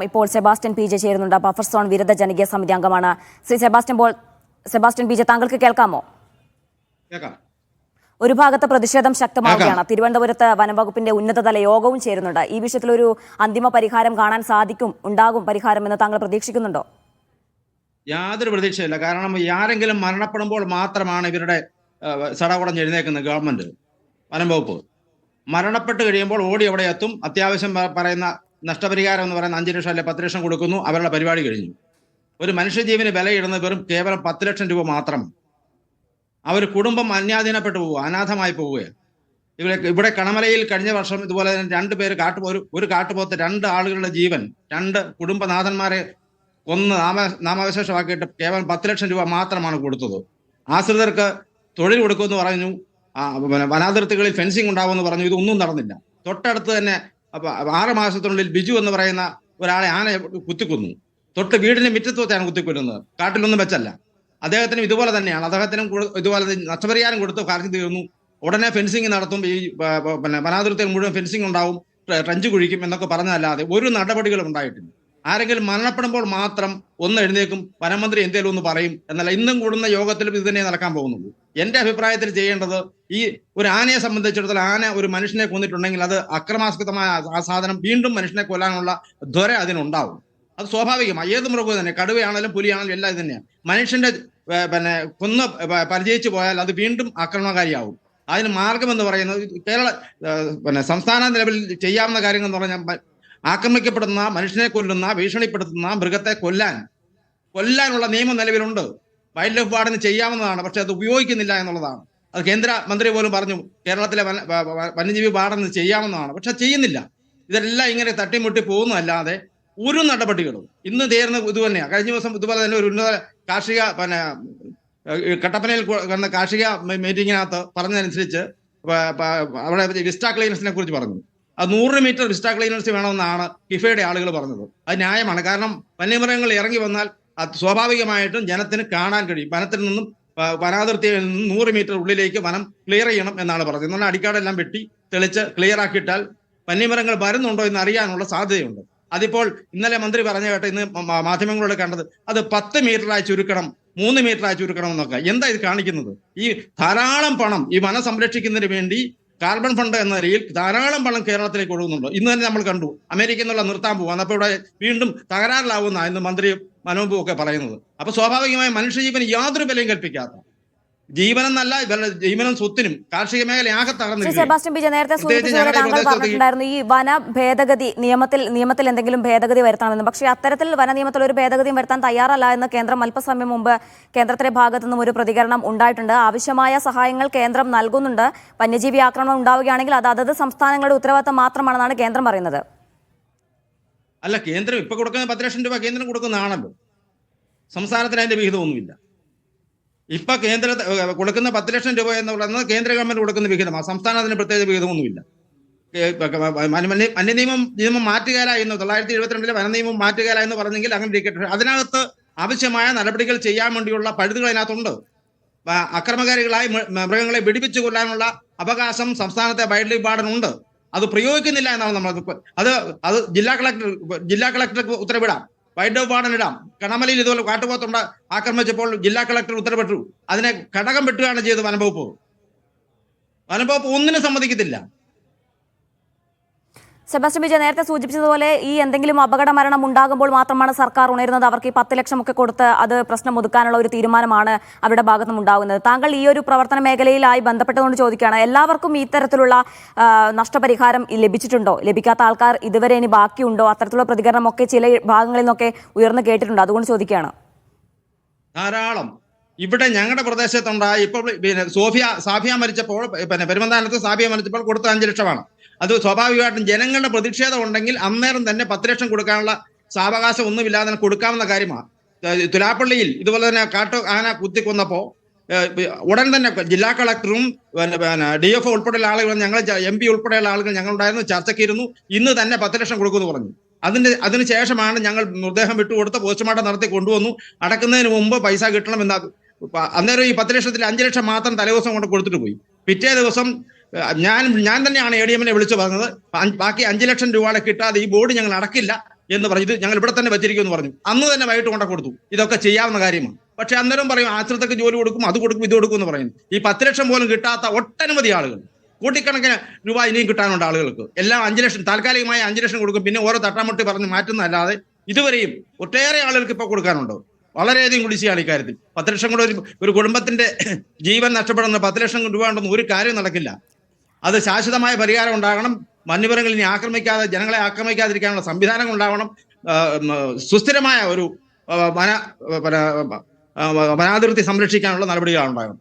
ഇപ്പോൾ Sebastian P J ചേരുന്നുണ്ട്. Buffer zone വിരുദ്ധ ജനകീയ സമിതി അംഗമാണ്. ശ്രീ സെബാസ്റ്റ്യൻ പി ജെ, താങ്കൾക്ക് കേൾക്കാമോ? ഒരു ഭാഗത്ത് പ്രതിഷേധം ശക്തമാവുകയാണ്. തിരുവനന്തപുരത്ത് വനംവകുപ്പിന്റെ ഉന്നതതല യോഗവും ചേരുന്നുണ്ട്. ഈ വിഷയത്തിൽ ഒരു അന്തിമ പരിഹാരം കാണാൻ ഉണ്ടാകും പരിഹാരം എന്ന് താങ്കൾ പ്രതീക്ഷിക്കുന്നുണ്ടോ? യാതൊരു പ്രതീക്ഷയില്ല. കാരണം ആരെങ്കിലും മരണപ്പെടുമ്പോൾ മാത്രമാണ് ഇവരുടെ സടകുടം എഴുന്നേക്കുന്നത്. ഗവൺമെന്റ്, വനംവകുപ്പ് മരണപ്പെട്ട് കഴിയുമ്പോൾ ഓടി എവിടെ എത്തും. അത്യാവശ്യം പറയുന്ന നഷ്ടപരിഹാരം എന്ന് പറയുന്ന 5 ലക്ഷം അല്ലെ 10 ലക്ഷം കൊടുക്കുന്നു. അവരുടെ പരിപാടി കഴിഞ്ഞു. ഒരു മനുഷ്യജീവന് വിലയിടുന്നത് കേവലം 10 ലക്ഷം രൂപ മാത്രം. അവർ കുടുംബം അന്യാധീനപ്പെട്ടു പോവുക, അനാഥമായി പോവുകയാണ്. ഇവിടെ കണമലയിൽ കഴിഞ്ഞ വർഷം ഇതുപോലെ തന്നെ 2 പേര് ഒരു കാട്ടുപോത്ത് 2 ആളുകളുടെ ജീവൻ, 2 കുടുംബനാഥന്മാരെ കൊന്ന് നാമാവശേഷമാക്കിയിട്ട് കേവലം 10 ലക്ഷം രൂപ മാത്രമാണ് കൊടുത്തത്. ആശ്രിതർക്ക് തൊഴിൽ കൊടുക്കുമെന്ന് പറഞ്ഞു, വനാതിർത്തികളിൽ ഫെൻസിങ് ഉണ്ടാവുമെന്ന് പറഞ്ഞു. ഇതൊന്നും നടന്നില്ല. തൊട്ടടുത്ത് തന്നെ 6 മാസത്തിനുള്ളിൽ ബിജു എന്ന് പറയുന്ന ഒരാളെ ആന കുത്തിക്കൊന്നു. തൊട്ട് വീടിന്റെ മുറ്റത്താണ് കുത്തിക്കൊല്ലുന്നത്, കാട്ടിലൊന്നും വെച്ചല്ല. അദ്ദേഹത്തിനും ഇതുപോലെ തന്നെയാണ്. അദ്ദേഹത്തിനും ഇതുപോലെ നഷ്ടപരിഹാരം കൊടുത്ത് കാര്യം തീർന്നു. ഉടനെ ഫെൻസിങ് നടത്തും, ഈ വനാതിർത്തികൾ മുഴുവൻ ഫെൻസിങ് ഉണ്ടാവും, ട്രഞ്ച് കുഴിക്കും എന്നൊക്കെ പറഞ്ഞതല്ലാതെ ഒരു നടപടികളും ഉണ്ടായിട്ടില്ല. ആരെങ്കിലും മരണപ്പെടുമ്പോൾ മാത്രം ഒന്ന് എഴുന്നേക്കും, വനമന്ത്രി എന്തേലും ഒന്ന് പറയും എന്നല്ല. ഇന്നും കൂടുന്ന യോഗത്തിലും ഇത് തന്നെ നടക്കാൻ പോകുന്നുള്ളൂ. എന്റെ അഭിപ്രായത്തിൽ ചെയ്യേണ്ടത്, ഈ ഒരു ആനയെ സംബന്ധിച്ചിടത്തോളം ആന ഒരു മനുഷ്യനെ കൊന്നിട്ടുണ്ടെങ്കിൽ അത് അക്രമാസക്തമായ ആ സാധനം വീണ്ടും മനുഷ്യനെ കൊല്ലാനുള്ള ത്വര അതിനുണ്ടാവും. അത് സ്വാഭാവികമായി. ഏത് മൃഗവും തന്നെ, കടുവയാണെങ്കിലും പുലിയാണെങ്കിലും എല്ലാം ഇത് തന്നെയാണ്. മനുഷ്യന്റെ കൊന്ന് പരിചയിച്ചു പോയാൽ അത് വീണ്ടും ആക്രമണകാരിയാവും. അതിന് മാർഗമെന്ന് പറയുന്നത് സംസ്ഥാന ലെവലിൽ ചെയ്യാവുന്ന കാര്യങ്ങൾ എന്ന് പറഞ്ഞാൽ, ആക്രമിക്കപ്പെടുന്ന, മനുഷ്യനെ കൊല്ലുന്ന, ഭീഷണിപ്പെടുത്തുന്ന മൃഗത്തെ കൊല്ലാനുള്ള നിയമം നിലവിലുണ്ട്. വൈൽഡ് ലൈഫ് വാർഡിന് ചെയ്യാവുന്നതാണ്. പക്ഷെ അത് ഉപയോഗിക്കുന്നില്ല എന്നുള്ളതാണ്. അത് കേന്ദ്ര മന്ത്രി പോലും പറഞ്ഞു, കേരളത്തിലെ വന്യജീവി വാർഡിന് ചെയ്യാവുന്നതാണ്. പക്ഷെ ചെയ്യുന്നില്ല. ഇതെല്ലാം ഇങ്ങനെ തട്ടിമുട്ടി പോകുന്നതല്ലാതെ ഒരു നടപടികളും ഇന്ന് തീർന്ന് ഇത് തന്നെയാണ്. കഴിഞ്ഞ ദിവസം ഇതുപോലെ തന്നെ ഒരു ഉന്നത കാർഷിക കട്ടപ്പനയിൽ കണ്ട കാർഷിക മീറ്റിങ്ങിനകത്ത് പറഞ്ഞതനുസരിച്ച് അവിടെ വിസ്റ്റ ക്ലീനേഴ്സിനെ കുറിച്ച് പറഞ്ഞു. അത് 100 മീറ്റർ വിസ്റ്റ ക്ലീനേഴ്സ് വേണമെന്നാണ് കിഫയുടെ ആളുകൾ പറഞ്ഞത്. അത് ന്യായമാണ്. കാരണം വന്യമൃഗങ്ങൾ ഇറങ്ങി വന്നാൽ അത് സ്വാഭാവികമായിട്ടും ജനത്തിന് കാണാൻ കഴിയും. വനത്തിൽ നിന്നും വനാതിർത്തിയിൽ നിന്നും 100 മീറ്റർ ഉള്ളിലേക്ക് വനം ക്ലിയർ ചെയ്യണം എന്നാണ് പറഞ്ഞത്. എന്നാൽ അടിക്കാടെല്ലാം വെട്ടി തെളിച്ച് ക്ലിയർ ആക്കിയിട്ടാൽ വന്യമൃഗങ്ങൾ വരുന്നുണ്ടോ എന്ന് അറിയാനുള്ള സാധ്യതയുണ്ട്. അതിപ്പോൾ ഇന്നലെ മന്ത്രി പറഞ്ഞ കേട്ട് ഇന്ന് മാധ്യമങ്ങളോട് കണ്ടത്, അത് 10 മീറ്ററായി ചുരുക്കണം, 3 മീറ്ററായി ചുരുക്കണം എന്നൊക്കെ. എന്താ ഇത് കാണിക്കുന്നത്? ഈ ധാരാളം പണം ഈ വനം സംരക്ഷിക്കുന്നതിന് വേണ്ടി കാർബൺ ഫണ്ട് എന്ന നിലയിൽ ധാരാളം പണം കേരളത്തിലേക്ക് ഒഴുകുന്നുണ്ട്. ഇന്ന് തന്നെ നമ്മൾ കണ്ടു, അമേരിക്കയിൽ നിന്നുള്ള നിർത്താൻ പോകും. അപ്പോൾ ഇവിടെ വീണ്ടും തകരാറിലാവുന്ന എന്ന് മന്ത്രിയും മനോബും ഒക്കെ പറയുന്നത്. അപ്പൊ സ്വാഭാവികമായി മനുഷ്യജീവന് യാതൊരു വിലയും കൽപ്പിക്കാത്ത, ജീവനെന്നല്ല ജീവനും സ്വത്തിനും കാർഷിക മേഖലയാകെ തകർന്നു. സെബാസ്റ്റ്യൻ പി ജെ, നേരത്തെ സൂചിപ്പിച്ചതുപോലെ താങ്കൾ പറഞ്ഞിട്ടുണ്ടായിരുന്നു ഈ വന ഭേദഗതി നിയമത്തിൽ എന്തെങ്കിലും ഭേദഗതി വരുത്തണമെന്ന്. പക്ഷേ അത്തരത്തിൽ വന നിയമത്തിൽ ഒരു ഭേദഗതിയും വരുത്താൻ തയ്യാറല്ല എന്ന് കേന്ദ്രം അല്പസമയം മുമ്പ് കേന്ദ്രത്തിന്റെ ഭാഗത്തു നിന്നും ഒരു പ്രതികരണം ഉണ്ടായിട്ടുണ്ട്. ആവശ്യമായ സഹായങ്ങൾ കേന്ദ്രം നൽകുന്നുണ്ട്. വന്യജീവി ആക്രമണം ഉണ്ടാവുകയാണെങ്കിൽ അത് അതത് സംസ്ഥാനങ്ങളുടെ ഉത്തരവാദിത്തം മാത്രമാണെന്നാണ് കേന്ദ്രം പറയുന്നത്. അല്ല, കേന്ദ്രം ഇപ്പൊ കൊടുക്കുന്ന 10 ലക്ഷം രൂപ കേന്ദ്രം കൊടുക്കുന്നതാണല്ലോ. സംസ്ഥാനത്തിന് അതിന്റെ വിഹിതമൊന്നുമില്ല. ഇപ്പൊ കേന്ദ്ര കൊടുക്കുന്ന 10 ലക്ഷം രൂപ എന്ന് പറയുന്നത് കേന്ദ്ര ഗവൺമെന്റ് കൊടുക്കുന്ന വിഹിതമാണ്. സംസ്ഥാനത്തിന് പ്രത്യേക വിഹിതമൊന്നുമില്ല. നിയമം മാറ്റുകയില്ല എന്ന് 1972 വന നിയമം മാറ്റുകയില്ല എന്ന് പറഞ്ഞെങ്കിൽ അങ്ങനെ ഇരിക്കട്ടെ. അതിനകത്ത് ആവശ്യമായ നടപടികൾ ചെയ്യാൻ വേണ്ടിയുള്ള പഴുതുകൾ അതിനകത്തുണ്ട്. അക്രമകാരികളായി മൃഗങ്ങളെ വെടിവെച്ച് കൊല്ലാനുള്ള അവകാശം സംസ്ഥാനത്തെ വൈൽഡ് ലൈഫ് വാർഡിനുണ്ട്. അത് പ്രയോഗിക്കുന്നില്ല എന്നാണ് നമ്മൾ. അത് ജില്ലാ കളക്ടർക്ക് ഉത്തരവിടാം, വൈൽഡ് ലൈഫ് വാർഡൻ ഇടാം. കണമലയിൽ ഇതുപോലെ കാട്ടുപോത്തുണ്ട് ആക്രമിച്ചപ്പോൾ ജില്ലാ കളക്ടർ ഉത്തരവിട്ടു. അതിനെ ഘടകം വെട്ടുകയാണ് ചെയ്തത് വനംവകുപ്പ്. ഒന്നിനും സമ്മതിക്കത്തില്ല. സെബാസ്റ്റ്യൻ പി ജെ, നേരത്തെ സൂചിപ്പിച്ചതുപോലെ ഈ എന്തെങ്കിലും അപകട മരണം ഉണ്ടാകുമ്പോൾ മാത്രമാണ് സർക്കാർ ഉണരുന്നത്. അവർക്ക് ഈ 10 ലക്ഷമൊക്കെ കൊടുത്ത് അത് പ്രശ്നം ഒതുക്കാനുള്ള ഒരു തീരുമാനമാണ് അവരുടെ ഭാഗത്തുനിന്ന് ഉണ്ടാകുന്നത്. താങ്കൾ ഈ ഒരു പ്രവർത്തന മേഖലയിലായി ബന്ധപ്പെട്ടുകൊണ്ട് ചോദിക്കുകയാണ്, എല്ലാവർക്കും ഇത്തരത്തിലുള്ള നഷ്ടപരിഹാരം ലഭിച്ചിട്ടുണ്ടോ? ലഭിക്കാത്ത ആൾക്കാർ ഇതുവരെ ഇനി ബാക്കിയുണ്ടോ? അത്തരത്തിലുള്ള പ്രതികരണമൊക്കെ ചില ഭാഗങ്ങളിൽ നിന്നൊക്കെ ഉയർന്നു കേട്ടിട്ടുണ്ട്. അതുകൊണ്ട് ചോദിക്കുകയാണ്. ധാരാളം. ഇവിടെ ഞങ്ങളുടെ പ്രദേശത്തുണ്ടായി. ഇപ്പോൾ സാഫിയ മരിച്ചപ്പോൾ, പെരുമന്താനത്ത് സാഫിയ മരിച്ചപ്പോൾ കൊടുത്ത 5 ലക്ഷമാണ്. അത് സ്വാഭാവികമായിട്ടും ജനങ്ങളുടെ പ്രതിഷേധം ഉണ്ടെങ്കിൽ അന്നേരം തന്നെ 10 ലക്ഷം കൊടുക്കാനുള്ള സാവകാശം ഒന്നുമില്ലാതെ കൊടുക്കാവുന്ന കാര്യമാണ്. തുലാപ്പള്ളിയിൽ ഇതുപോലെ തന്നെ ആന കുത്തിക്കൊന്നപ്പോൾ ഉടൻ തന്നെ ജില്ലാ കളക്ടറും DFO ഉൾപ്പെടെയുള്ള ആളുകൾ, ഞങ്ങൾ MP ഉൾപ്പെടെയുള്ള ആളുകൾ ഞങ്ങളുണ്ടായിരുന്നു, ചർച്ചയ്ക്കിരുന്നു. ഇന്ന് തന്നെ 10 ലക്ഷം കൊടുക്കുമെന്ന് പറഞ്ഞു. അതിനുശേഷമാണ് ഞങ്ങൾ മൃതദേഹം വിട്ടുകൊടുത്ത് പോസ്റ്റ്മോർട്ടം നടത്തി കൊണ്ടുവന്നു. അടക്കുന്നതിന് മുമ്പ് പൈസ കിട്ടണമെന്ന അന്നേരം ഈ 10 ലക്ഷത്തിൽ 5 ലക്ഷം മാത്രം തലേദിവസം കൊണ്ട് കൊടുത്തിട്ട് പോയി. പിറ്റേ ദിവസം ഞാൻ തന്നെയാണ് ADM വിളിച്ചു പറഞ്ഞത്, ബാക്കി 5 ലക്ഷം രൂപയുടെ കിട്ടാതെ ഈ ബോർഡ് ഞങ്ങൾ അടക്കില്ല, എന്ന് പറഞ്ഞു. ഇത് ഞങ്ങൾ ഇവിടെ തന്നെ വെച്ചിരിക്കുമെന്ന് പറഞ്ഞു. അന്ന് തന്നെ വൈകിട്ട് കൊണ്ട കൊടുത്തു. ഇതൊക്കെ ചെയ്യാവുന്ന കാര്യമാണ്. പക്ഷെ അന്നേരം പറയും ആശ്രിതർക്ക് ജോലി കൊടുക്കും, അത് കൊടുക്കും, ഇത് കൊടുക്കും എന്ന് പറയുന്നു. ഈ 10 ലക്ഷം പോലും കിട്ടാത്ത ഒട്ടനവധി ആളുകൾ, കോടിക്കണക്കിന് രൂപ ഇനിയും കിട്ടാനുണ്ട് ആളുകൾക്ക്. എല്ലാം 5 ലക്ഷം, താൽക്കാലികമായി 5 ലക്ഷം കൊടുക്കും, പിന്നെ ഓരോ തട്ടാമുട്ടി പറഞ്ഞ് മാറ്റുന്നതല്ലാതെ ഇതുവരെയും ഒട്ടേറെ ആളുകൾക്ക് ഇപ്പോൾ കൊടുക്കാനുണ്ട്. വളരെയധികം കുടിശ്ശികയാണ് ഇക്കാര്യത്തിൽ. 10 ലക്ഷം കൂടെ ഒരു കുടുംബത്തിന്റെ ജീവൻ നഷ്ടപ്പെടുന്ന 10 ലക്ഷം രൂപ ഉണ്ടെന്ന് ഒരു കാര്യം നടക്കില്ല. അത് ശാശ്വതമായ പരിഹാരം ഉണ്ടാകണം. വന്യമൃഗങ്ങൾ ഇനി ആക്രമിക്കാതെ, ജനങ്ങളെ ആക്രമിക്കാതിരിക്കാനുള്ള സംവിധാനങ്ങൾ ഉണ്ടാവണം. സുസ്ഥിരമായ ഒരു വനാതിർത്തി സംരക്ഷിക്കാനുള്ള നടപടികളാണ് ഉണ്ടാകണം.